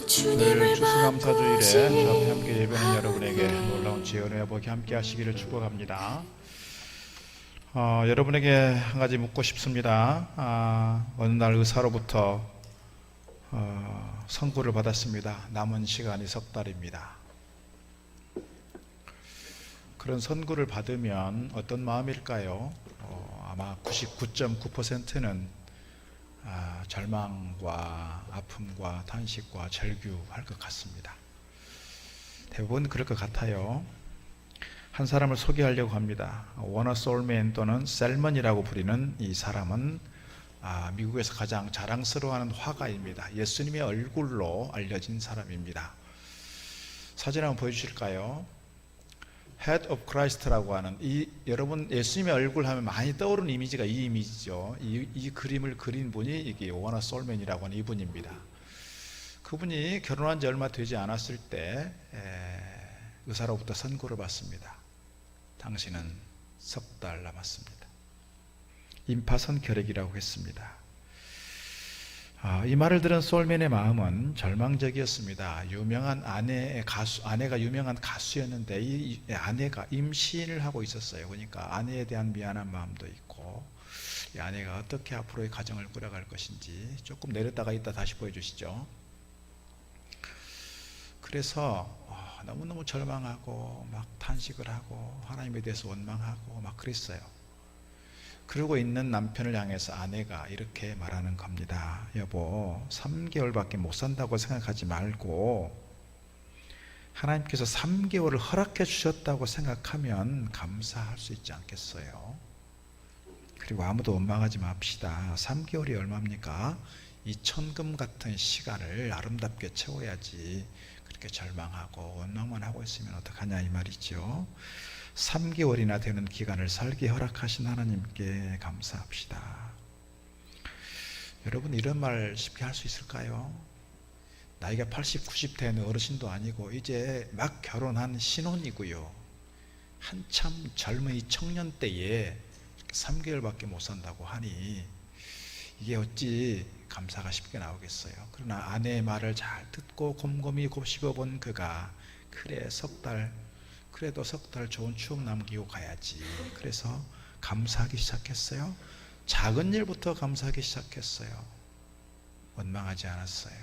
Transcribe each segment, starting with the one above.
오늘 추수감사주일에 저 함께 예배하는 여러분에게 놀라운 지혜의 회복이 함께 하시기를 축복합니다. 여러분에게 한 가지 묻고 싶습니다. 어느 날 의사로부터 선고를 받았습니다. 남은 시간이 석 달입니다. 그런 선고를 받으면 어떤 마음일까요? 아마 99.9%는 절망과 아픔과 탄식과 절규할 것 같습니다. 대부분 그럴 것 같아요. 한 사람을 소개하려고 합니다. 워너 솔맨 또는 셀먼이라고 부리는 이 사람은 미국에서 가장 자랑스러워하는 화가입니다. 예수님의 얼굴로 알려진 사람입니다. 사진 한번 보여주실까요? Head of Christ라고 하는 여러분 예수님의 얼굴 하면 많이 떠오르는 이미지가 이 이미지죠. 이 그림을 그린 분이 이게 워너 솔맨이라고 하는 이분입니다. 그분이 결혼한 지 얼마 되지 않았을 때 의사로부터 선고를 받습니다. 당신은 석 달 남았습니다. 임파선 결핵이라고 했습니다. 이 말을 들은 솔맨의 마음은 절망적이었습니다. 유명한 아내가 유명한 가수였는데 이 아내가 임신을 하고 있었어요. 그러니까 아내에 대한 미안한 마음도 있고 이 아내가 어떻게 앞으로의 가정을 꾸려갈 것인지 조금 내렸다가 이따 다시 보여주시죠. 그래서 너무너무 절망하고 막 탄식을 하고 하나님에 대해서 원망하고 막 그랬어요. 그러고 있는 남편을 향해서 아내가 이렇게 말하는 겁니다. 여보, 3개월밖에 못 산다고 생각하지 말고 하나님께서 3개월을 허락해 주셨다고 생각하면 감사할 수 있지 않겠어요? 그리고 아무도 원망하지 맙시다. 3개월이 얼마입니까? 이 천금 같은 시간을 아름답게 채워야지 그렇게 절망하고 원망만 하고 있으면 어떡하냐 이 말이죠. 3개월이나 되는 기간을 살게 허락하신 하나님께 감사합시다. 여러분 이런 말 쉽게 할 수 있을까요? 나이가 80, 90 된 어르신도 아니고 이제 막 결혼한 신혼이고요. 한참 젊은 이 청년 때에 3개월밖에 못 산다고 하니 이게 어찌 감사가 쉽게 나오겠어요. 그러나 아내의 말을 잘 듣고 곰곰이 곱씹어본 그가 그래 그래도 석 달 좋은 추억 남기고 가야지. 그래서 감사하기 시작했어요. 작은 일부터 감사하기 시작했어요. 원망하지 않았어요.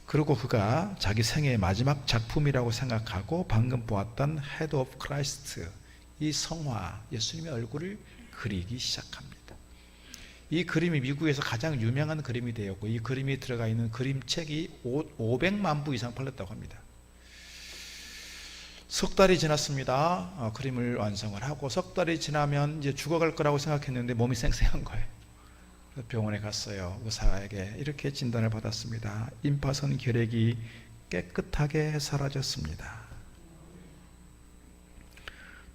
그리고 그가 자기 생애의 마지막 작품이라고 생각하고 방금 보았던 Head of Christ 이 성화 예수님의 얼굴을 그리기 시작합니다. 이 그림이 미국에서 가장 유명한 그림이 되었고 이 그림이 들어가 있는 그림책이 500만 부 이상 팔렸다고 합니다. 석 달이 지났습니다. 그림을 완성을 하고 석 달이 지나면 이제 죽어갈 거라고 생각했는데 몸이 쌩쌩한 거예요. 그래서 병원에 갔어요. 의사에게 이렇게 진단을 받았습니다. 임파선 결핵이 깨끗하게 사라졌습니다.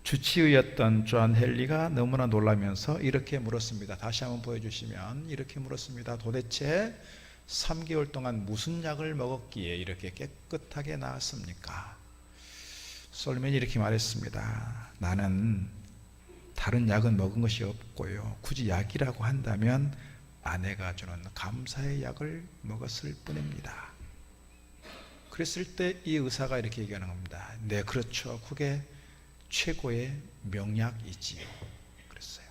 주치의였던 존 헨리가 너무나 놀라면서 이렇게 물었습니다. 다시 한번 보여주시면 이렇게 물었습니다. 도대체 3개월 동안 무슨 약을 먹었기에 이렇게 깨끗하게 나았습니까? 솔맨이 이렇게 말했습니다. 나는 다른 약은 먹은 것이 없고요. 굳이 약이라고 한다면 아내가 주는 감사의 약을 먹었을 뿐입니다. 그랬을 때 이 의사가 이렇게 얘기하는 겁니다. 네, 그렇죠. 그게 최고의 명약이지요. 그랬어요.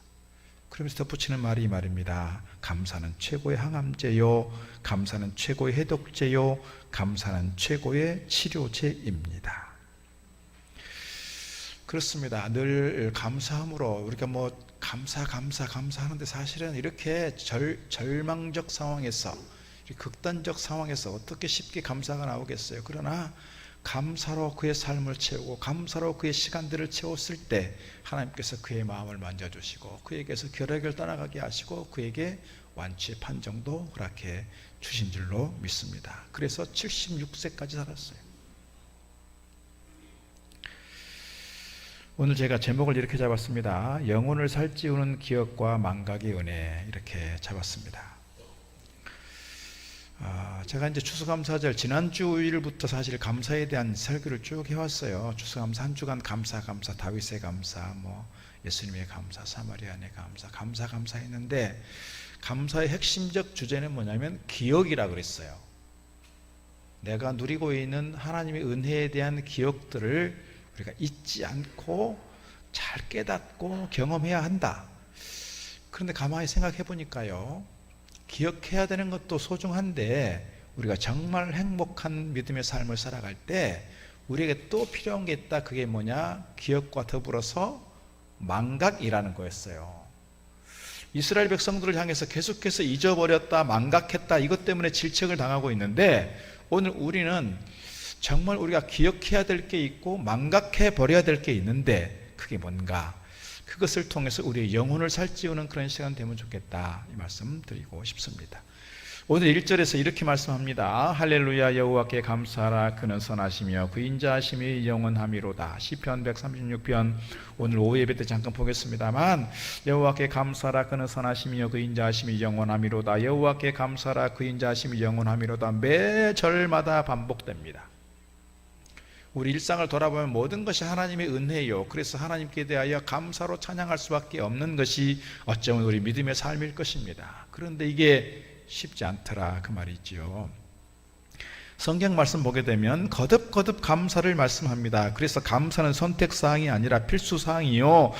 그러면서 덧붙이는 말이 이 말입니다. 감사는 최고의 항암제요. 감사는 최고의 해독제요. 감사는 최고의 치료제입니다. 그렇습니다. 늘 감사함으로 우리가 감사 하는데 사실은 이렇게 절망적 상황에서 극단적 상황에서 어떻게 쉽게 감사가 나오겠어요. 그러나 감사로 그의 삶을 채우고 감사로 그의 시간들을 채웠을 때 하나님께서 그의 마음을 만져주시고 그에게서 결핵을 떠나가게 하시고 그에게 완치의 판정도 허락해 주신 줄로 믿습니다. 그래서 76세까지 살았어요. 오늘 제가 제목을 이렇게 잡았습니다. 영혼을 살찌우는 기억과 망각의 은혜 이렇게 잡았습니다. 제가 이제 추수감사절 지난주일부터 사실 감사에 대한 설교를 쭉 해왔어요. 추수감사 한 주간 감사 다윗의 감사 예수님의 감사 사마리아인의 감사 했는데 감사의 핵심적 주제는 뭐냐면 기억이라 그랬어요. 내가 누리고 있는 하나님의 은혜에 대한 기억들을 우리가 잊지 않고 잘 깨닫고 경험해야 한다. 그런데 가만히 생각해 보니까요, 기억해야 되는 것도 소중한데 우리가 정말 행복한 믿음의 삶을 살아갈 때 우리에게 또 필요한 게 있다. 그게 뭐냐? 기억과 더불어서 망각이라는 거였어요. 이스라엘 백성들을 향해서 계속해서 잊어버렸다, 망각했다, 이것 때문에 질책을 당하고 있는데, 오늘 우리는 정말 우리가 기억해야 될 게 있고 망각해 버려야 될 게 있는데, 그게 뭔가? 그것을 통해서 우리의 영혼을 살찌우는 그런 시간 되면 좋겠다, 이 말씀 드리고 싶습니다. 오늘 1절에서 이렇게 말씀합니다. 할렐루야, 여호와께 감사하라. 그는 선하시며 그 인자하심이 영원함이로다. 시편 136편 오늘 오후 예배 때 잠깐 보겠습니다만, 여호와께 감사하라. 그는 선하시며 그 인자하심이 영원함이로다. 여호와께 감사하라. 그 인자하심이 영원함이로다. 매 절마다 반복됩니다. 우리 일상을 돌아보면 모든 것이 하나님의 은혜요. 그래서 하나님께 대하여 감사로 찬양할 수밖에 없는 것이 어쩌면 우리 믿음의 삶일 것입니다. 그런데 이게 쉽지 않더라, 그 말이지요. 성경 말씀 보게 되면 거듭거듭 감사를 말씀합니다. 그래서 감사는 선택사항이 아니라 필수사항이요,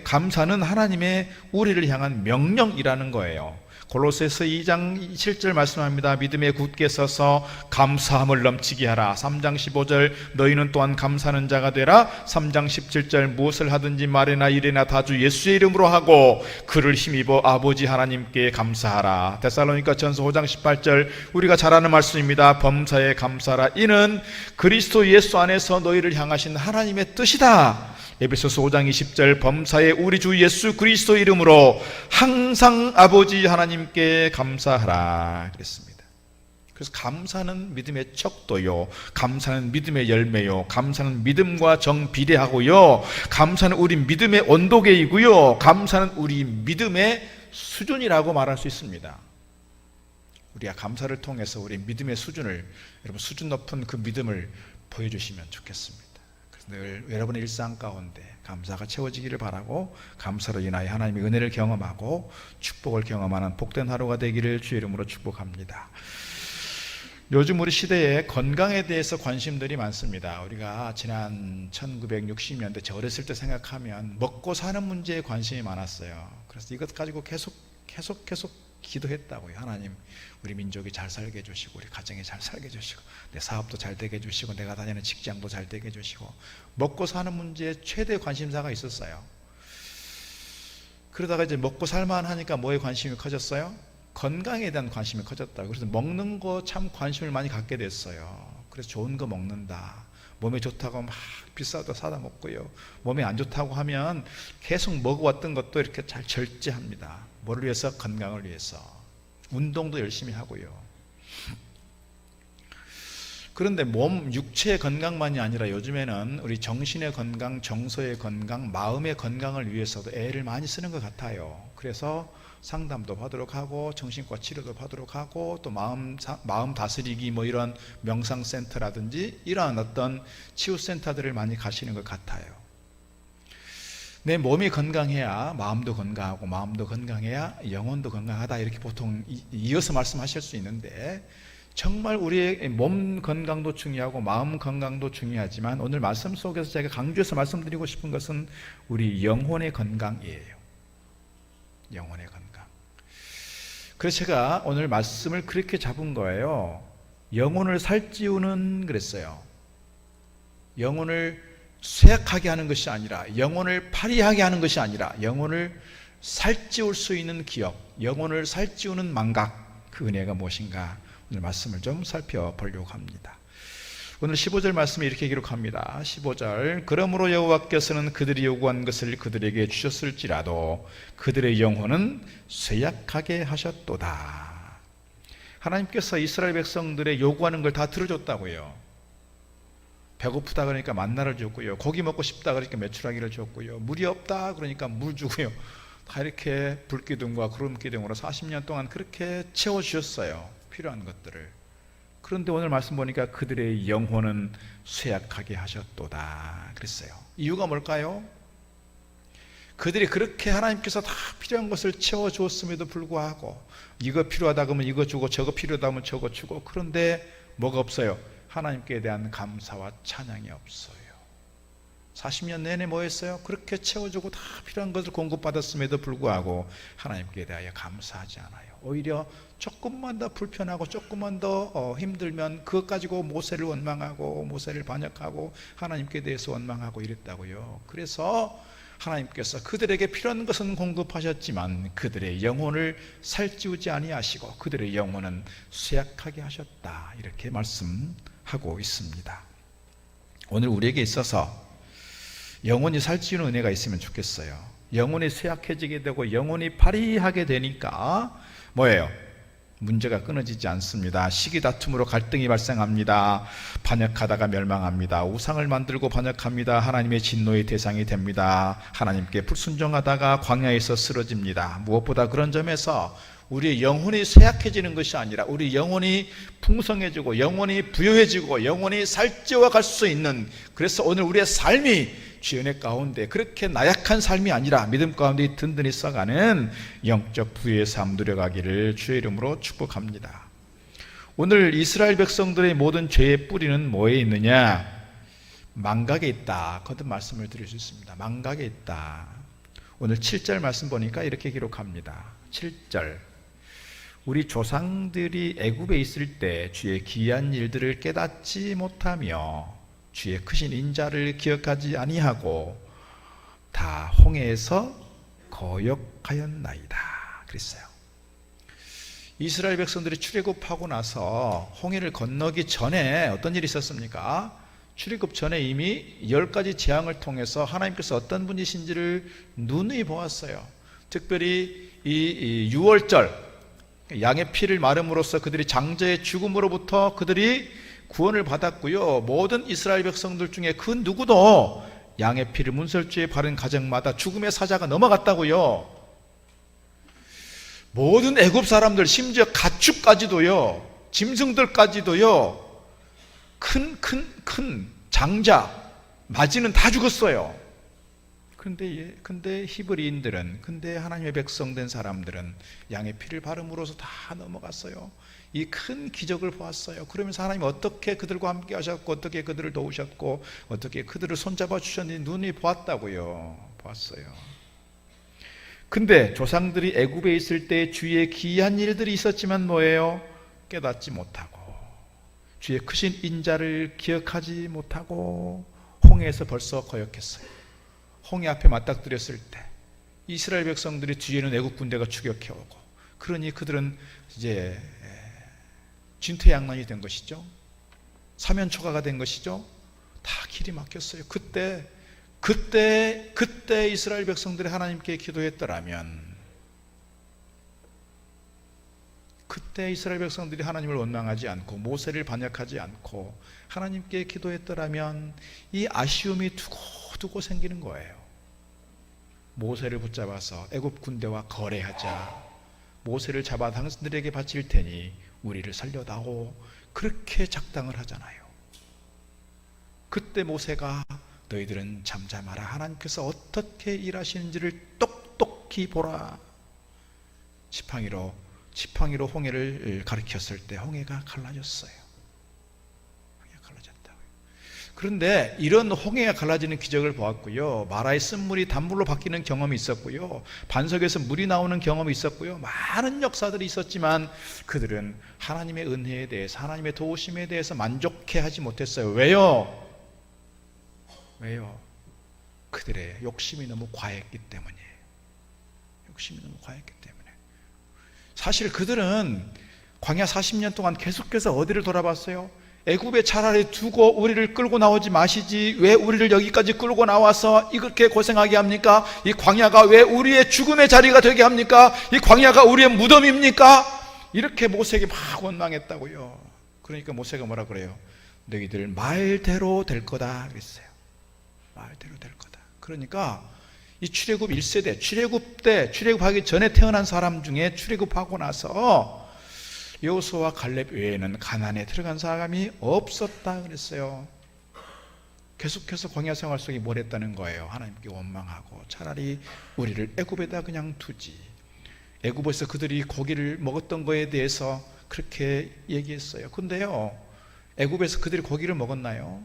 감사는 하나님의 우리를 향한 명령이라는 거예요. 골로새서 2장 7절 말씀합니다. 믿음에 굳게 서서 감사함을 넘치게 하라. 3장 15절 너희는 또한 감사하는 자가 되라. 3장 17절 무엇을 하든지 말이나 일이나 다 주 예수의 이름으로 하고 그를 힘입어 아버지 하나님께 감사하라. 데살로니가 전서 5장 18절 우리가 잘 아는 말씀입니다. 범사에 감사하라. 이는 그리스도 예수 안에서 너희를 향하신 하나님의 뜻이다. 에베소서 5장 20절 범사에 우리 주 예수 그리스도 이름으로 항상 아버지 하나님께 감사하라 그랬습니다. 그래서 감사는 믿음의 척도요, 감사는 믿음의 열매요, 감사는 믿음과 정비례하고요, 감사는 우리 믿음의 온도계이고요, 감사는 우리 믿음의 수준이라고 말할 수 있습니다. 우리가 감사를 통해서 우리 믿음의 수준을, 여러분 수준 높은 그 믿음을 보여주시면 좋겠습니다. 늘 여러분의 일상 가운데 감사가 채워지기를 바라고, 감사로 인하여 하나님의 은혜를 경험하고 축복을 경험하는 복된 하루가 되기를 주의 이름으로 축복합니다. 요즘 우리 시대에 건강에 대해서 관심들이 많습니다. 우리가 지난 1960년대 저 어렸을 때 생각하면 먹고 사는 문제에 관심이 많았어요. 그래서 이것 가지고 계속 기도했다고요. 하나님, 우리 민족이 잘 살게 해주시고 우리 가정이 잘 살게 해주시고 내 사업도 잘 되게 해주시고 내가 다니는 직장도 잘 되게 해주시고, 먹고 사는 문제에 최대 관심사가 있었어요. 그러다가 이제 먹고 살만 하니까 뭐에 관심이 커졌어요? 건강에 대한 관심이 커졌다고. 그래서 먹는 거 참 관심을 많이 갖게 됐어요. 그래서 좋은 거 먹는다, 몸에 좋다고 막 비싸도 사다 먹고요, 몸에 안 좋다고 하면 계속 먹어왔던 것도 이렇게 잘 절제합니다. 뭐를 위해서? 건강을 위해서. 운동도 열심히 하고요. 그런데 몸, 육체의 건강만이 아니라 요즘에는 우리 정신의 건강, 정서의 건강, 마음의 건강을 위해서도 애를 많이 쓰는 것 같아요. 그래서 상담도 받도록 하고 정신과 치료도 받도록 하고 또 마음 다스리기 뭐 이런 명상센터라든지 이러한 어떤 치유센터들을 많이 가시는 것 같아요. 내 몸이 건강해야 마음도 건강하고 마음도 건강해야 영혼도 건강하다, 이렇게 보통 이어서 말씀하실 수 있는데, 정말 우리의 몸 건강도 중요하고 마음 건강도 중요하지만 오늘 말씀 속에서 제가 강조해서 말씀드리고 싶은 것은 우리 영혼의 건강이에요. 영혼의 건강. 그래서 제가 오늘 말씀을 그렇게 잡은 거예요. 영혼을 살찌우는 그랬어요. 영혼을 쇠약하게 하는 것이 아니라, 영혼을 파리하게 하는 것이 아니라 영혼을 살찌울 수 있는 기억, 영혼을 살찌우는 망각, 그 은혜가 무엇인가 오늘 말씀을 좀 살펴보려고 합니다. 오늘 15절 말씀에 이렇게 기록합니다. 15절 그러므로 여호와께서는 그들이 요구한 것을 그들에게 주셨을지라도 그들의 영혼은 쇠약하게 하셨도다. 하나님께서 이스라엘 백성들의 요구하는 걸 다 들어줬다고요. 배고프다 그러니까 만나를 줬고요, 고기 먹고 싶다 그러니까 메추라기를 줬고요, 물이 없다 그러니까 물 주고요, 다 이렇게 불기둥과 구름기둥으로 40년 동안 그렇게 채워주셨어요, 필요한 것들을. 그런데 오늘 말씀 보니까 그들의 영혼은 쇠약하게 하셨도다 그랬어요. 이유가 뭘까요? 그들이 그렇게 하나님께서 다 필요한 것을 채워주었음에도 불구하고 이거 필요하다 그러면 이거 주고 저거 필요하다 하면 저거 주고, 그런데 뭐가 없어요? 하나님께 대한 감사와 찬양이 없어요. 40년 내내 뭐 했어요? 그렇게 채워주고 다 필요한 것을 공급받았음에도 불구하고 하나님께 대하여 감사하지 않아요. 오히려 조금만 더 불편하고 조금만 더 힘들면 그것 가지고 모세를 원망하고 모세를 반역하고 하나님께 대해서 원망하고 이랬다고요. 그래서 하나님께서 그들에게 필요한 것은 공급하셨지만 그들의 영혼을 살찌우지 아니하시고 그들의 영혼은 쇠약하게 하셨다, 이렇게 말씀하고 있습니다. 오늘 우리에게 있어서 영혼이 살찌우는 은혜가 있으면 좋겠어요. 영혼이 쇠약해지게 되고 영혼이 파리하게 되니까 뭐예요? 문제가 끊어지지 않습니다. 시기 다툼으로 갈등이 발생합니다. 반역하다가 멸망합니다. 우상을 만들고 반역합니다. 하나님의 진노의 대상이 됩니다. 하나님께 불순종하다가 광야에서 쓰러집니다. 무엇보다 그런 점에서 우리의 영혼이 쇠약해지는 것이 아니라 우리 영혼이 풍성해지고 영혼이 부유해지고 영혼이 살찌워 갈 수 있는, 그래서 오늘 우리의 삶이 주의 은혜 가운데 그렇게 나약한 삶이 아니라 믿음 가운데 든든히 써가는 영적 부유의 삶 누려가기를 주의 이름으로 축복합니다. 오늘 이스라엘 백성들의 모든 죄의 뿌리는 뭐에 있느냐? 망각에 있다. 거듭 말씀을 드릴 수 있습니다. 망각에 있다. 오늘 7절 말씀 보니까 이렇게 기록합니다. 7절, 우리 조상들이 애굽에 있을 때 주의 기이한 일들을 깨닫지 못하며 주의 크신 인자를 기억하지 아니하고 다 홍해에서 거역하였나이다 그랬어요. 이스라엘 백성들이 출애굽하고 나서 홍해를 건너기 전에 어떤 일이 있었습니까? 출애굽 전에 이미 10가지 재앙을 통해서 하나님께서 어떤 분이신지를 누누이 보았어요. 특별히 이 6월절 양의 피를 마름으로써 그들이 장자의 죽음으로부터 그들이 구원을 받았고요. 모든 이스라엘 백성들 중에 그 누구도 양의 피를 문설주에 바른 가정마다 죽음의 사자가 넘어갔다고요. 모든 애굽 사람들, 심지어 가축까지도요, 짐승들까지도요, 큰 장자 마지는 다 죽었어요. 근데 히브리인들은, 근데 하나님의 백성된 사람들은 양의 피를 바름으로써 다 넘어갔어요. 이 큰 기적을 보았어요. 그러면서 하나님 어떻게 그들과 함께 하셨고 어떻게 그들을 도우셨고 어떻게 그들을 손잡아 주셨는지 눈이 보았다고요. 보았어요. 근데 조상들이 애굽에 있을 때 주의 기이한 일들이 있었지만 뭐예요? 깨닫지 못하고 주의 크신 인자를 기억하지 못하고 홍해에서 벌써 거역했어요. 홍해 앞에 맞닥뜨렸을 때 이스라엘 백성들이 뒤에는 애굽 군대가 추격해오고, 그러니 그들은 이제 진퇴양난이 된 것이죠. 사면초가가 된 것이죠. 다 길이 막혔어요. 그때 이스라엘 백성들이 하나님께 기도했더라면, 그때 이스라엘 백성들이 하나님을 원망하지 않고 모세를 반역하지 않고 하나님께 기도했더라면 이 아쉬움이 두고두고 생기는 거예요. 모세를 붙잡아서 애굽 군대와 거래하자, 모세를 잡아 당신들에게 바칠 테니 우리를 살려다오, 그렇게 작당을 하잖아요. 그때 모세가 너희들은 잠잠하라, 하나님께서 어떻게 일하시는지를 똑똑히 보라. 지팡이로 홍해를 가리켰을 때 홍해가 갈라졌어요. 홍해가 갈라졌다고요. 그런데 이런 홍해가 갈라지는 기적을 보았고요, 마라의 쓴물이 단물로 바뀌는 경험이 있었고요, 반석에서 물이 나오는 경험이 있었고요, 많은 역사들이 있었지만 그들은 하나님의 은혜에 대해서, 하나님의 도우심에 대해서 만족해하지 못했어요. 왜요? 그들의 욕심이 너무 과했기 때문이에요. 욕심이 너무 과했기 때문에. 사실 그들은 광야 40년 동안 계속해서 어디를 돌아봤어요? 애굽에 차라리 두고 우리를 끌고 나오지 마시지 왜 우리를 여기까지 끌고 나와서 이렇게 고생하게 합니까? 이 광야가 왜 우리의 죽음의 자리가 되게 합니까? 이 광야가 우리의 무덤입니까? 이렇게 모세에게 막 원망했다고요. 그러니까 모세가 뭐라 그래요? 너희들 말대로 될 거다 그랬어요. 말대로 될 거다. 그러니까 이 출애굽 1세대, 출애굽하기 전에 태어난 사람 중에 출애굽하고 나서 여호수아와 갈렙 외에는 가나안에 들어간 사람이 없었다 그랬어요. 계속해서 광야 생활 속에 뭘 했다는 거예요? 하나님께 원망하고 차라리 우리를 애굽에다 그냥 두지. 애굽에서 그들이 고기를 먹었던 거에 대해서 그렇게 얘기했어요. 근데요, 애굽에서 그들이 고기를 먹었나요?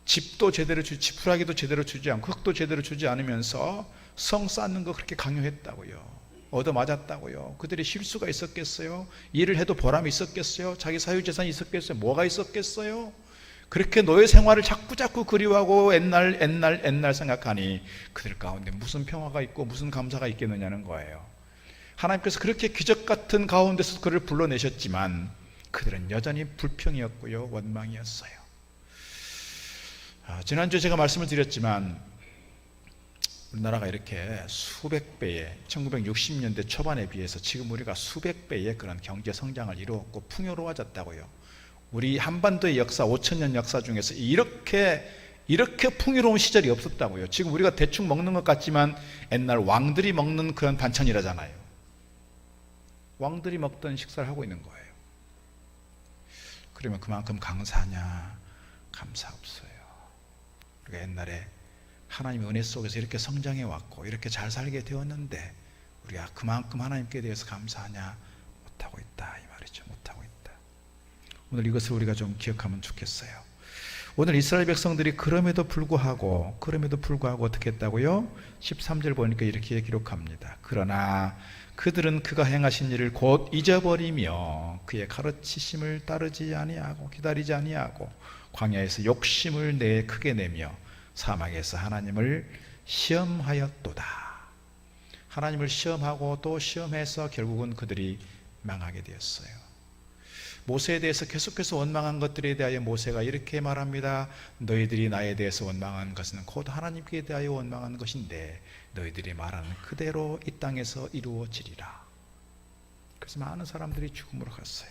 집도 제대로 지푸라기도 제대로 주지 않고 흙도 제대로 주지 않으면서 성 쌓는 거 그렇게 강요했다고요. 얻어맞았다고요. 그들이 실수가 있었겠어요? 일을 해도 보람이 있었겠어요? 자기 사유재산이 있었겠어요? 뭐가 있었겠어요? 그렇게 노예 생활을 자꾸 그리워하고 옛날 생각하니 그들 가운데 무슨 평화가 있고 무슨 감사가 있겠느냐는 거예요. 하나님께서 그렇게 기적 같은 가운데서 그를 불러내셨지만 그들은 여전히 불평이었고요, 원망이었어요. 지난주에 제가 말씀을 드렸지만 우리나라가 이렇게 수백 배의 1960년대 초반에 비해서 지금 우리가 수백 배의 그런 경제 성장을 이루었고 풍요로워졌다고요. 우리 한반도의 역사, 5,000년 역사 중에서 이렇게 풍요로운 시절이 없었다고요. 지금 우리가 대충 먹는 것 같지만 옛날 왕들이 먹는 그런 반찬이라잖아요. 왕들이 먹던 식사를 하고 있는 거예요. 그러면 그만큼 감사하냐? 감사 없어요. 우리가 옛날에 하나님의 은혜 속에서 이렇게 성장해 왔고 이렇게 잘 살게 되었는데 우리가 그만큼 하나님께 대해서 감사하냐? 못하고 있다 이 말이죠. 못하고 있다. 오늘 이것을 우리가 좀 기억하면 좋겠어요. 오늘 이스라엘 백성들이 그럼에도 불구하고 어떻게 했다고요? 13절 보니까 이렇게 기록합니다. 그러나 그들은 그가 행하신 일을 곧 잊어버리며 그의 가르치심을 따르지 아니하고 기다리지 아니하고 광야에서 욕심을 크게 내며 사막에서 하나님을 시험하였도다. 하나님을 시험하고 또 시험해서 결국은 그들이 망하게 되었어요. 모세에 대해서 계속해서 원망한 것들에 대하여 모세가 이렇게 말합니다. 너희들이 나에 대해서 원망한 것은 곧 하나님께 대하여 원망한 것인데 너희들이 말하는 그대로 이 땅에서 이루어지리라. 그래서 많은 사람들이 죽음으로 갔어요.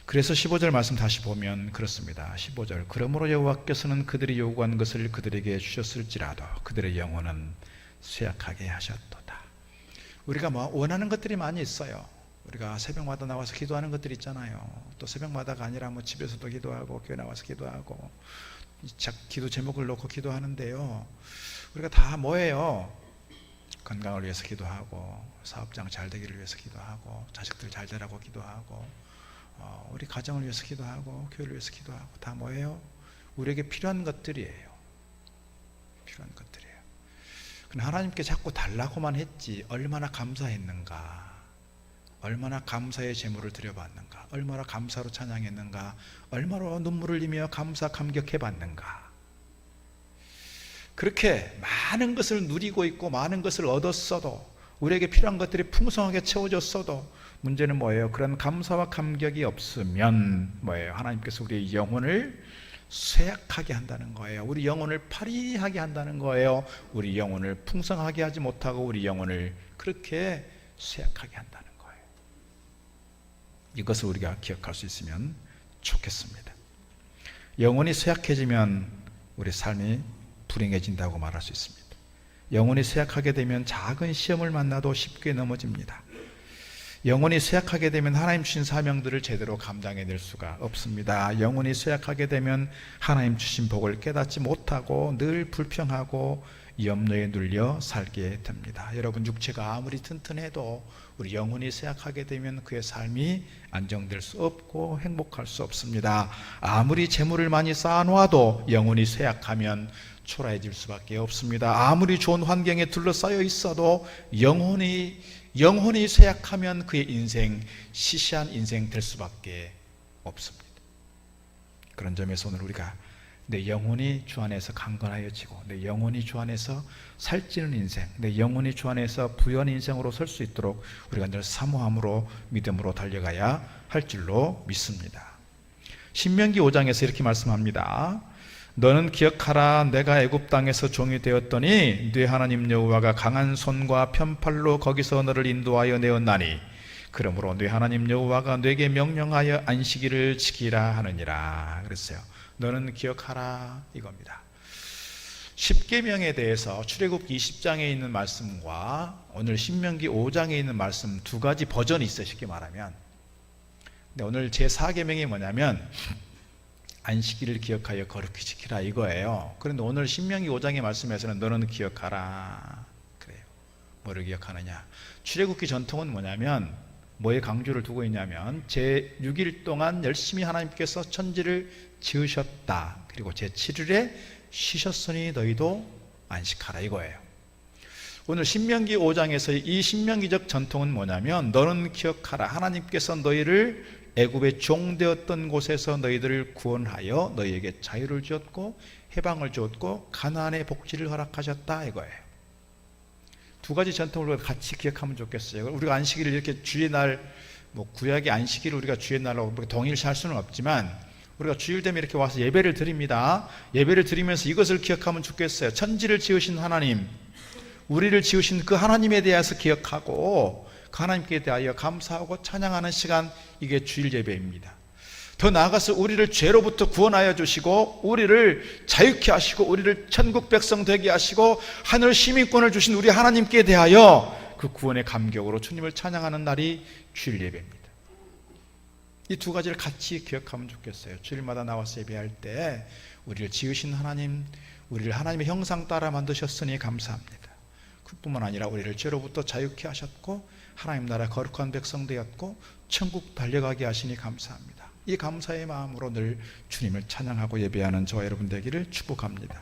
그래서 15절 말씀 다시 보면 그렇습니다. 15절 그러므로 여호와께서는 그들이 요구한 것을 그들에게 주셨을지라도 그들의 영혼은 쇠약하게 하셨도다. 우리가 원하는 것들이 많이 있어요. 우리가 새벽마다 나와서 기도하는 것들이 있잖아요. 또 새벽마다가 아니라 집에서도 기도하고 교회 나와서 기도하고 기도 제목을 놓고 기도하는데요. 우리가 다 뭐예요? 건강을 위해서 기도하고 사업장 잘 되기를 위해서 기도하고 자식들 잘 되라고 기도하고 우리 가정을 위해서 기도하고 교회를 위해서 기도하고 다 뭐예요? 우리에게 필요한 것들이에요. 근데 하나님께 자꾸 달라고만 했지 얼마나 감사했는가, 얼마나 감사의 제물을 드려봤는가, 얼마나 감사로 찬양했는가, 얼마나 눈물을 흘리며 감격해봤는가. 그렇게 많은 것을 누리고 있고 많은 것을 얻었어도 우리에게 필요한 것들이 풍성하게 채워졌어도 문제는 뭐예요? 그런 감사와 감격이 없으면 뭐예요? 하나님께서 우리의 영혼을 쇠약하게 한다는 거예요. 우리 영혼을 파리하게 한다는 거예요. 우리 영혼을 풍성하게 하지 못하고 우리 영혼을 그렇게 쇠약하게 한다는 거예요. 이것을 우리가 기억할 수 있으면 좋겠습니다. 영혼이 쇠약해지면 우리 삶이 불행해진다고 말할 수 있습니다. 영혼이 쇠약하게 되면 작은 시험을 만나도 쉽게 넘어집니다. 영혼이 쇠약하게 되면 하나님 주신 사명들을 제대로 감당해낼 수가 없습니다. 영혼이 쇠약하게 되면 하나님 주신 복을 깨닫지 못하고 늘 불평하고 염려에 눌려 살게 됩니다. 여러분, 육체가 아무리 튼튼해도 우리 영혼이 쇠약하게 되면 그의 삶이 안정될 수 없고 행복할 수 없습니다. 아무리 재물을 많이 쌓아놓아도 영혼이 쇠약하면 초라해질 수밖에 없습니다. 아무리 좋은 환경에 둘러싸여 있어도 영혼이 쇠약하면 그의 인생, 시시한 인생 될 수밖에 없습니다. 그런 점에서 오늘 우리가 내 영혼이 주 안에서 강건하여지고 내 영혼이 주 안에서 살찌는 인생, 내 영혼이 주 안에서 부유한 인생으로 설 수 있도록 우리가 늘 사모함으로 믿음으로 달려가야 할 줄로 믿습니다. 신명기 5장에서 이렇게 말씀합니다. 너는 기억하라. 내가 애굽 땅에서 종이 되었더니 네 하나님 여호와가 강한 손과 편팔로 거기서 너를 인도하여 내었나니 그러므로 네 하나님 여호와가 네게 명령하여 안식일을 지키라 하느니라. 그랬어요. 너는 기억하라 이겁니다. 십계명에 대해서 출애굽기 20장에 있는 말씀과 오늘 신명기 5장에 있는 말씀 두 가지 버전이 있어요. 쉽게 말하면 근데 오늘 제 4계명이 뭐냐면 안식일을 기억하여 거룩히 지키라 이거예요. 그런데 오늘 신명기 5장의 말씀에서는 너는 기억하라 그래요. 뭐를 기억하느냐? 출애굽기 전통은 뭐냐면 뭐에 강조를 두고 있냐면 제6일 동안 열심히 하나님께서 천지를 지으셨다. 그리고 제7일에 쉬셨으니 너희도 안식하라 이거예요. 오늘 신명기 5장에서 이 신명기적 전통은 뭐냐면 너는 기억하라. 하나님께서 너희를 애굽의 종되었던 곳에서 너희들을 구원하여 너희에게 자유를 주었고 해방을 주었고 가나안의 복지를 허락하셨다 이거예요. 두 가지 전통을 같이 기억하면 좋겠어요. 우리가 안식일을 이렇게 주의 날, 구약의 안식일을 우리가 주의 날로 동일시 할 수는 없지만 우리가 주일 되면 이렇게 와서 예배를 드립니다. 예배를 드리면서 이것을 기억하면 좋겠어요. 천지를 지으신 하나님, 우리를 지으신 그 하나님에 대해서 기억하고 그 하나님께 대하여 감사하고 찬양하는 시간, 이게 주일 예배입니다. 더 나아가서 우리를 죄로부터 구원하여 주시고 우리를 자유케 하시고 우리를 천국 백성 되게 하시고 하늘 시민권을 주신 우리 하나님께 대하여 그 구원의 감격으로 주님을 찬양하는 날이 주일 예배입니다. 이 두 가지를 같이 기억하면 좋겠어요. 주일마다 나와서 예배할 때 우리를 지으신 하나님, 우리를 하나님의 형상 따라 만드셨으니 감사합니다. 그뿐만 아니라 우리를 죄로부터 자유케 하셨고 하나님 나라 거룩한 백성 되었고 천국 달려가게 하시니 감사합니다. 이 감사의 마음으로 늘 주님을 찬양하고 예배하는 저와 여러분 되기를 축복합니다.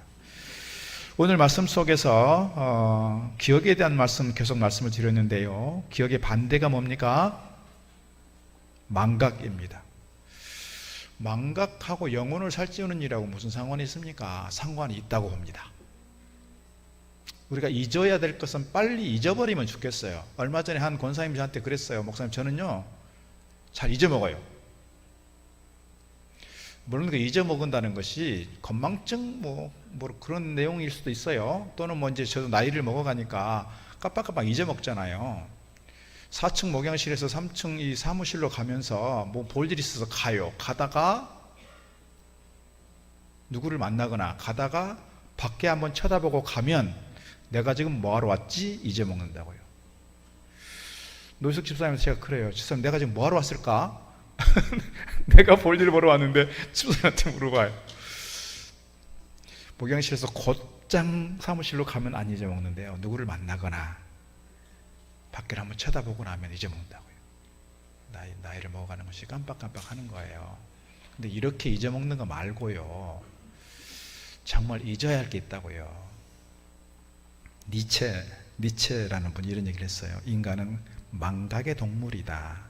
오늘 말씀 속에서 기억에 대한 말씀 계속 말씀을 드렸는데요. 기억의 반대가 뭡니까? 망각입니다. 망각하고 영혼을 살찌우는 일하고 무슨 상관이 있습니까? 상관이 있다고 봅니다. 우리가 잊어야 될 것은 빨리 잊어버리면 좋겠어요. 얼마 전에 한 권사님 저한테 그랬어요. 목사님, 저는요 잘 잊어먹어요. 물론 그 잊어먹는다는 것이 건망증 뭐 그런 내용일 수도 있어요. 또는 이제 저도 나이를 먹어가니까 깜빡깜빡 잊어먹잖아요. 4층 목양실에서 3층 이 사무실로 가면서 볼 일이 있어서 가요. 가다가 누구를 만나거나 가다가 밖에 한번 쳐다보고 가면 내가 지금 뭐하러 왔지? 잊어먹는다고요. 노희석 집사님한테 제가 그래요. 집사님, 내가 지금 뭐하러 왔을까? 내가 볼 일을 보러 왔는데 집사님한테 물어봐요. 목양실에서 곧장 사무실로 가면 안 잊어먹는데요. 누구를 만나거나 밖을 한번 쳐다보고 나면 잊어먹는다고요. 나이를 먹어가는 것이 깜빡깜빡 하는 거예요. 근데 이렇게 잊어먹는 거 말고요, 정말 잊어야 할 게 있다고요. 니체라는 분이 이런 얘기를 했어요. 인간은 망각의 동물이다.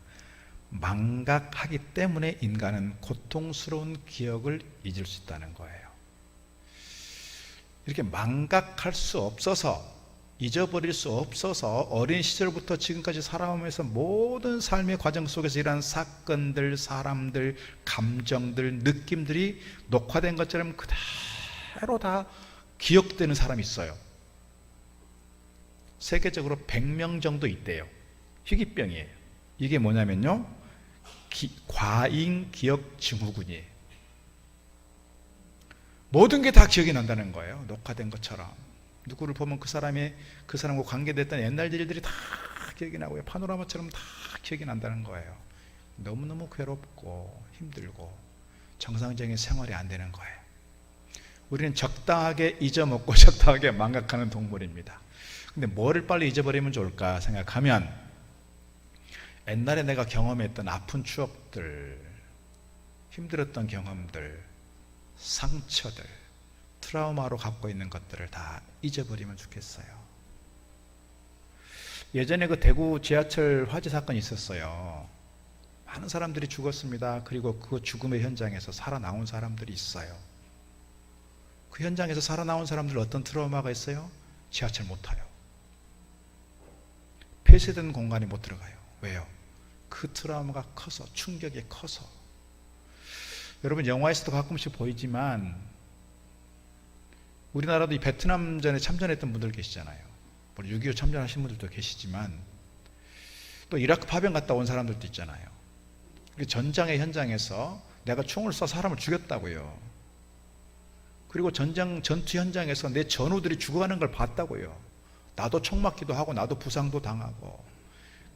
망각하기 때문에 인간은 고통스러운 기억을 잊을 수 있다는 거예요. 이렇게 망각할 수 없어서, 잊어버릴 수 없어서 어린 시절부터 지금까지 살아오면서 모든 삶의 과정 속에서 일어난 사건들, 사람들, 감정들, 느낌들이 녹화된 것처럼 그대로 다 기억되는 사람이 있어요. 세계적으로 100명 정도 있대요. 희귀병이에요. 이게 뭐냐면요, 과잉 기억 증후군이에요. 모든 게 다 기억이 난다는 거예요. 녹화된 것처럼. 누구를 보면 그 사람과 관계됐던 옛날 일들이 다 기억이 나고요. 파노라마처럼 다 기억이 난다는 거예요. 너무너무 괴롭고 힘들고 정상적인 생활이 안 되는 거예요. 우리는 적당하게 잊어먹고 적당하게 망각하는 동물입니다. 근데 뭐를 빨리 잊어버리면 좋을까 생각하면, 옛날에 내가 경험했던 아픈 추억들, 힘들었던 경험들, 상처들, 트라우마로 갖고 있는 것들을 다 잊어버리면 좋겠어요. 예전에 그 대구 지하철 화재 사건이 있었어요. 많은 사람들이 죽었습니다. 그리고 그 죽음의 현장에서 살아나온 사람들이 있어요. 그 현장에서 살아나온 사람들 어떤 트라우마가 있어요? 지하철 못 타요. 폐쇄된 공간에 못 들어가요. 왜요? 그 트라우마가 커서, 충격이 커서. 여러분, 영화에서도 가끔씩 보이지만 우리나라도 이 베트남전에 참전했던 분들 계시잖아요. 6.25 참전하신 분들도 계시지만 또 이라크 파병 갔다 온 사람들도 있잖아요. 전장의 현장에서 내가 총을 쏴 사람을 죽였다고요. 그리고 전투 현장에서 내 전우들이 죽어가는 걸 봤다고요. 나도 총 맞기도 하고 나도 부상도 당하고.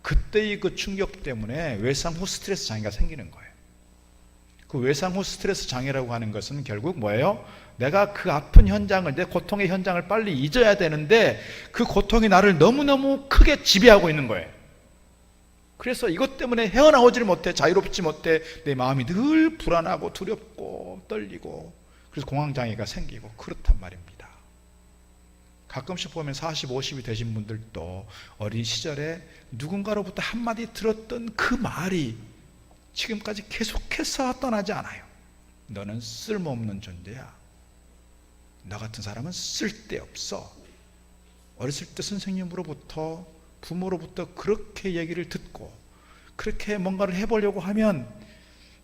그때의 그 충격 때문에 외상 후 스트레스 장애가 생기는 거예요. 그 외상 후 스트레스 장애라고 하는 것은 결국 뭐예요? 내가 그 아픈 현장을, 내 고통의 현장을 빨리 잊어야 되는데 그 고통이 나를 너무너무 크게 지배하고 있는 거예요. 그래서 이것 때문에 헤어나오지를 못해, 자유롭지 못해, 내 마음이 늘 불안하고 두렵고 떨리고, 그래서 공황장애가 생기고 그렇단 말입니다. 가끔씩 보면 40, 50이 되신 분들도 어린 시절에 누군가로부터 한마디 들었던 그 말이 지금까지 계속해서 떠나지 않아요. 너는 쓸모없는 존재야. 너 같은 사람은 쓸데없어. 어렸을 때 선생님으로부터, 부모로부터 그렇게 얘기를 듣고 그렇게 뭔가를 해보려고 하면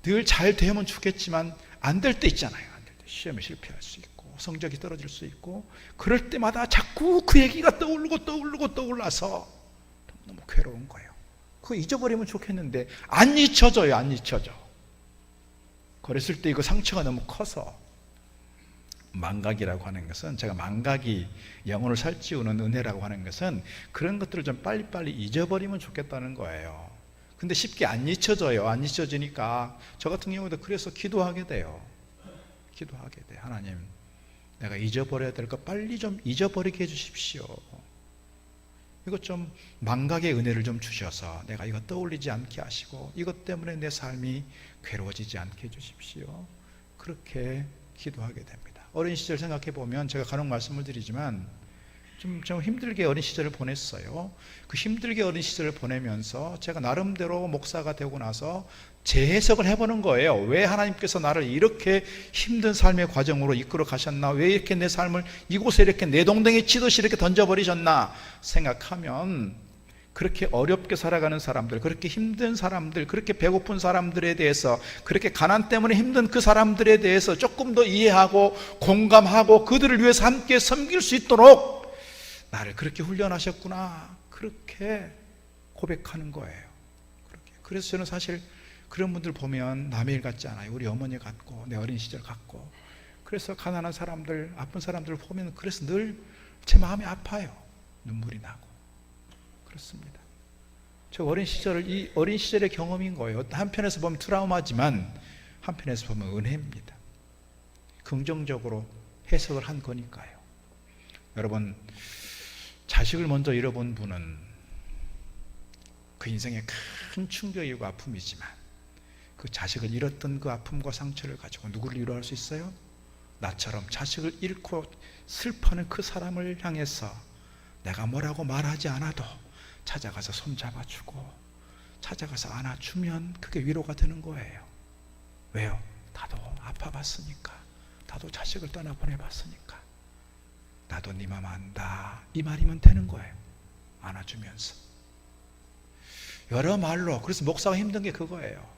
늘 잘 되면 좋겠지만 안 될 때 있잖아요. 안 될 때 시험에 실패할 수 있고 성적이 떨어질 수 있고, 그럴 때마다 자꾸 그 얘기가 떠올라서 너무 괴로운 거예요. 그거 잊어버리면 좋겠는데 안 잊혀져요. 안 잊혀져. 그랬을 때 이거 상처가 너무 커서, 망각이라고 하는 것은, 제가 망각이 영혼을 살찌우는 은혜라고 하는 것은 그런 것들을 좀 빨리빨리 잊어버리면 좋겠다는 거예요. 근데 쉽게 안 잊혀져요. 안 잊혀지니까 저 같은 경우도 그래서 기도하게 돼요. 기도하게 돼. 하나님, 내가 잊어버려야 될 거 빨리 좀 잊어버리게 해주십시오. 이것 좀 망각의 은혜를 좀 주셔서 내가 이거 떠올리지 않게 하시고 이것 때문에 내 삶이 괴로워지지 않게 해주십시오. 그렇게 기도하게 됩니다. 어린 시절 생각해 보면, 제가 간혹 말씀을 드리지만 좀 힘들게 어린 시절을 보냈어요. 그 힘들게 어린 시절을 보내면서 제가 나름대로 목사가 되고 나서 재해석을 해보는 거예요. 왜 하나님께서 나를 이렇게 힘든 삶의 과정으로 이끌어 가셨나, 왜 이렇게 내 삶을 이곳에 이렇게 내동댕이 치듯이 이렇게 던져버리셨나 생각하면, 그렇게 어렵게 살아가는 사람들, 그렇게 힘든 사람들, 그렇게 배고픈 사람들에 대해서, 그렇게 가난 때문에 힘든 그 사람들에 대해서 조금 더 이해하고 공감하고 그들을 위해서 함께 섬길 수 있도록 나를 그렇게 훈련하셨구나, 그렇게 고백하는 거예요. 그래서 저는 사실 그런 분들 보면 남의 일 같지 않아요. 우리 어머니 같고 내 어린 시절 같고. 그래서 가난한 사람들, 아픈 사람들을 보면 그래서 늘 제 마음이 아파요. 눈물이 나고 그렇습니다. 저 어린 시절의 경험인 거예요. 한편에서 보면 트라우마지만 한편에서 보면 은혜입니다. 긍정적으로 해석을 한 거니까요. 여러분, 자식을 먼저 잃어본 분은 그 인생의 큰 충격이고 아픔이지만, 그 자식을 잃었던 그 아픔과 상처를 가지고 누구를 위로할 수 있어요? 나처럼 자식을 잃고 슬퍼하는 그 사람을 향해서 내가 뭐라고 말하지 않아도 찾아가서 손잡아주고 찾아가서 안아주면 그게 위로가 되는 거예요. 왜요? 나도 아파봤으니까, 나도 자식을 떠나보내봤으니까, 나도 네 맘 안다, 이 말이면 되는 거예요. 안아주면서 여러 말로. 그래서 목사가 힘든 게 그거예요.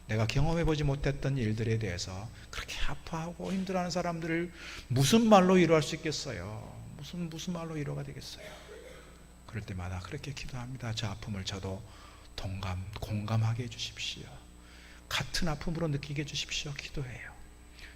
내가 경험해보지 못했던 일들에 대해서 그렇게 아파하고 힘들어하는 사람들을 무슨 말로 위로할 수 있겠어요? 무슨 말로 위로가 되겠어요? 그럴 때마다 그렇게 기도합니다. 저 아픔을 저도 공감하게 해주십시오. 같은 아픔으로 느끼게 해주십시오. 기도해요.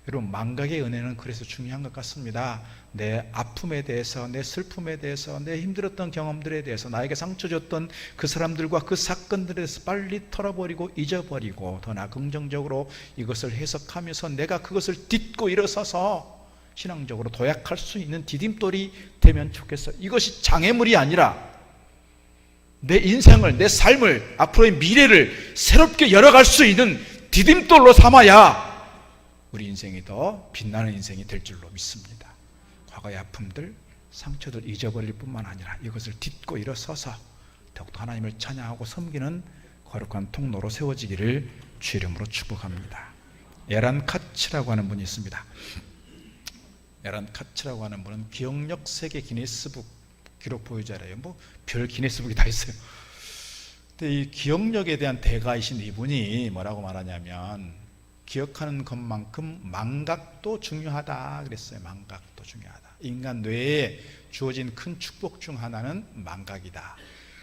여러분, 망각의 은혜는 그래서 중요한 것 같습니다. 내 아픔에 대해서, 내 슬픔에 대해서, 내 힘들었던 경험들에 대해서, 나에게 상처 줬던 그 사람들과 그 사건들에 대해서 빨리 털어버리고 잊어버리고, 더 나아 긍정적으로 이것을 해석하면서 내가 그것을 딛고 일어서서 신앙적으로 도약할 수 있는 디딤돌이 되면 좋겠어요. 이것이 장애물이 아니라 내 인생을, 내 삶을, 앞으로의 미래를 새롭게 열어갈 수 있는 디딤돌로 삼아야 우리 인생이 더 빛나는 인생이 될 줄로 믿습니다. 과거의 아픔들, 상처들 잊어버릴 뿐만 아니라 이것을 딛고 일어서서 더욱더 하나님을 찬양하고 섬기는 거룩한 통로로 세워지기를 주 이름으로 축복합니다. 에란 카츠라고 하는 분이 있습니다. 에란 카츠라고 하는 분은 기억력 세계 기네스북 기록 보유자래요. 별 기네스북이 다 있어요. 근데 이 기억력에 대한 대가이신 이분이 뭐라고 말하냐면, 기억하는 것만큼 망각도 중요하다 그랬어요. 망각도 중요하다. 인간 뇌에 주어진 큰 축복 중 하나는 망각이다.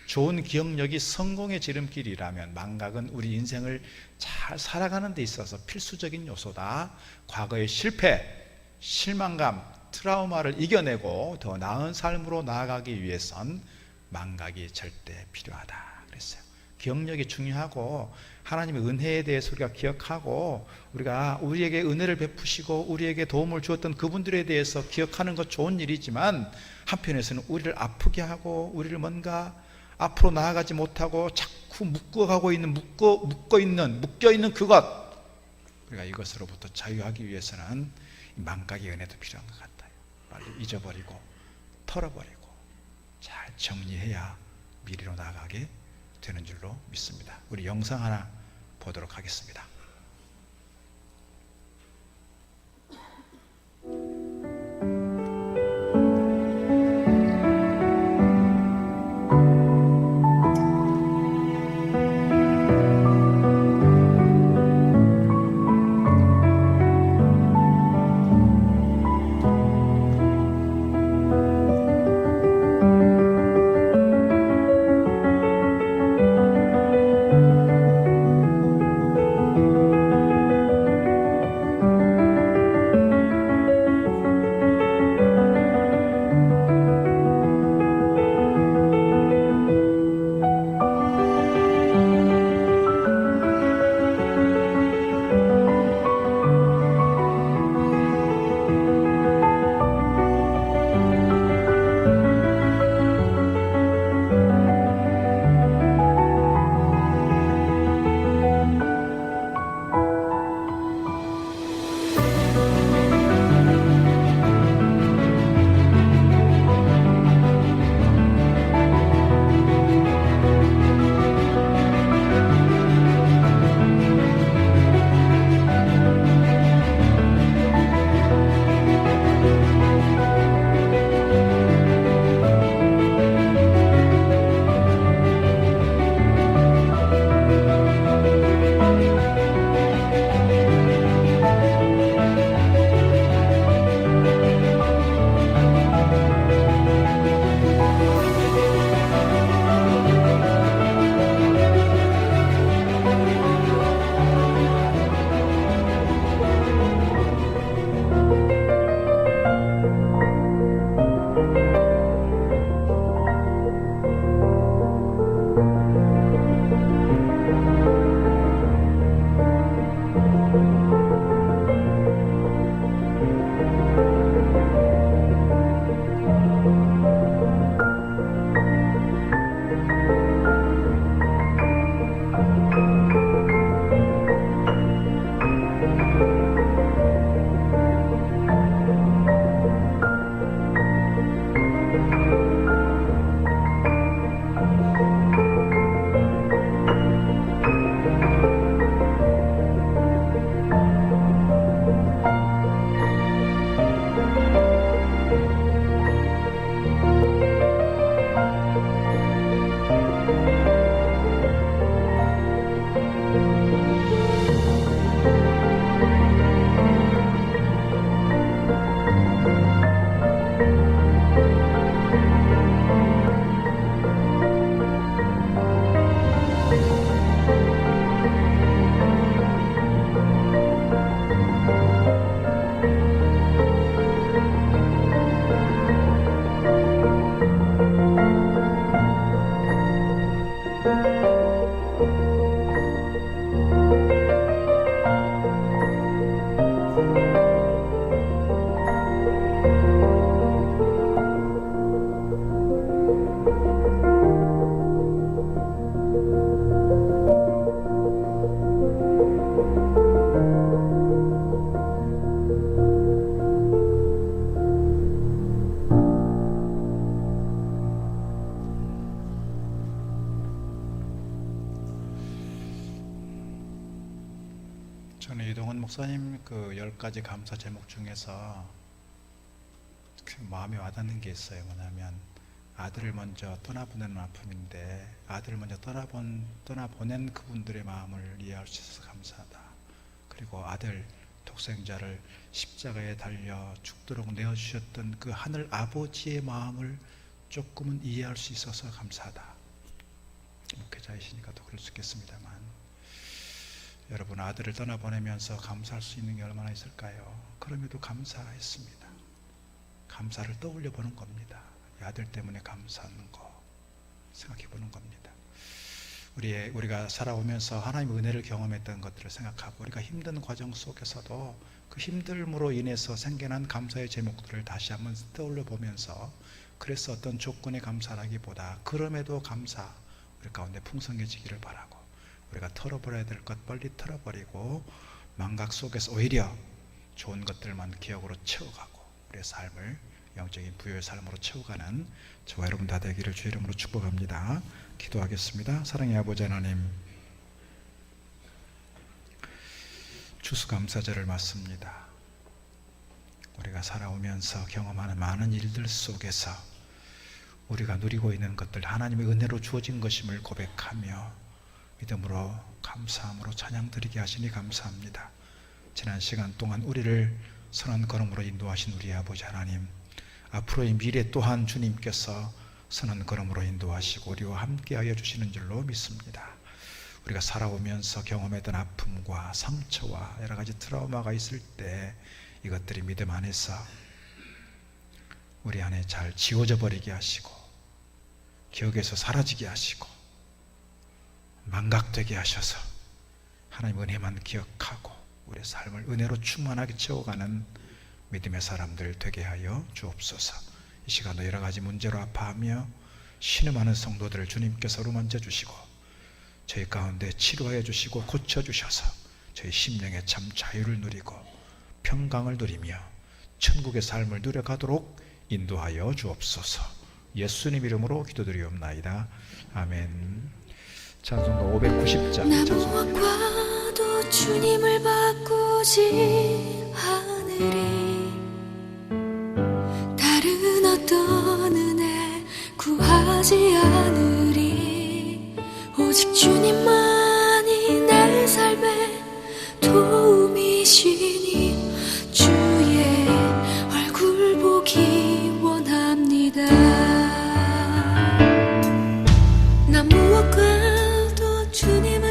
좋은 기억력이 성공의 지름길이라면 망각은 우리 인생을 잘 살아가는 데 있어서 필수적인 요소다. 과거의 실패, 실망감, 트라우마를 이겨내고 더 나은 삶으로 나아가기 위해선 망각이 절대 필요하다 그랬어요. 기억력이 중요하고 하나님의 은혜에 대해서 우리가 기억하고 우리가 우리에게 은혜를 베푸시고 우리에게 도움을 주었던 그분들에 대해서 기억하는 것 좋은 일이지만 한편에서는 우리를 아프게 하고 우리를 뭔가 앞으로 나아가지 못하고 자꾸 묶여 있는 그것, 우리가 이것으로부터 자유하기 위해서는 망각의 은혜도 필요한 것 같아요. 빨리 잊어버리고 털어버리고 잘 정리해야 미래로 나아가게 되는 줄로 믿습니다. 우리 영상 하나 보도록 하겠습니다. 저는 이동훈 목사님 그 10가지 감사 제목 중에서 그 마음에 와닿는 게 있어요. 뭐냐면 아들을 먼저 떠나보내는 아픔인데 아들을 먼저 떠나보낸 그분들의 마음을 이해할 수 있어서 감사하다. 그리고 아들 독생자를 십자가에 달려 죽도록 내어주셨던 그 하늘 아버지의 마음을 조금은 이해할 수 있어서 감사하다. 목회자이시니까 또 그럴 수 있겠습니다만, 여러분 아들을 떠나보내면서 감사할 수 있는 게 얼마나 있을까요? 그럼에도 감사했습니다. 감사를 떠올려 보는 겁니다. 이 아들 때문에 감사하는 거, 생각해 보는 겁니다. 우리가 살아오면서 하나님의 은혜를 경험했던 것들을 생각하고 우리가 힘든 과정 속에서도 그 힘듦으로 인해서 생겨난 감사의 제목들을 다시 한번 떠올려 보면서, 그래서 어떤 조건에 감사라기보다 그럼에도 감사 우리 가운데 풍성해지기를 바라고, 우리가 털어버려야 될 것 빨리 털어버리고 망각 속에서 오히려 좋은 것들만 기억으로 채워가고 우리의 삶을 영적인 부유의 삶으로 채워가는 저와 여러분 다 되기를 주의 이름으로 축복합니다. 기도하겠습니다. 사랑의 아버지 하나님, 추수감사절을 맞습니다. 우리가 살아오면서 경험하는 많은 일들 속에서 우리가 누리고 있는 것들 하나님의 은혜로 주어진 것임을 고백하며 믿음으로 감사함으로 찬양드리게 하시니 감사합니다. 지난 시간 동안 우리를 선한 걸음으로 인도하신 우리 아버지 하나님, 앞으로의 미래 또한 주님께서 선한 걸음으로 인도하시고 우리와 함께하여 주시는 줄로 믿습니다. 우리가 살아오면서 경험했던 아픔과 상처와 여러 가지 트라우마가 있을 때 이것들이 믿음 안에서 우리 안에 잘 지워져 버리게 하시고 기억에서 사라지게 하시고 망각되게 하셔서 하나님 은혜만 기억하고 우리의 삶을 은혜로 충만하게 채워가는 믿음의 사람들 되게 하여 주옵소서. 이 시간도 여러 가지 문제로 아파하며 신음하는 성도들을 주님께서 어루만져 주시고 저희 가운데 치료해 주시고 고쳐 주셔서 저희 심령에 참 자유를 누리고 평강을 누리며 천국의 삶을 누려가도록 인도하여 주옵소서. 예수님 이름으로 기도드리옵나이다. 아멘. 찬송가 590장 나무와과도 주님을 바꾸지 않으리. 다른 어떤 은혜 구하지 않으리. 오직 주님만이 내 삶의 도움이시니 주의 얼굴 보기 원합니다. 나 무엇과도 주님을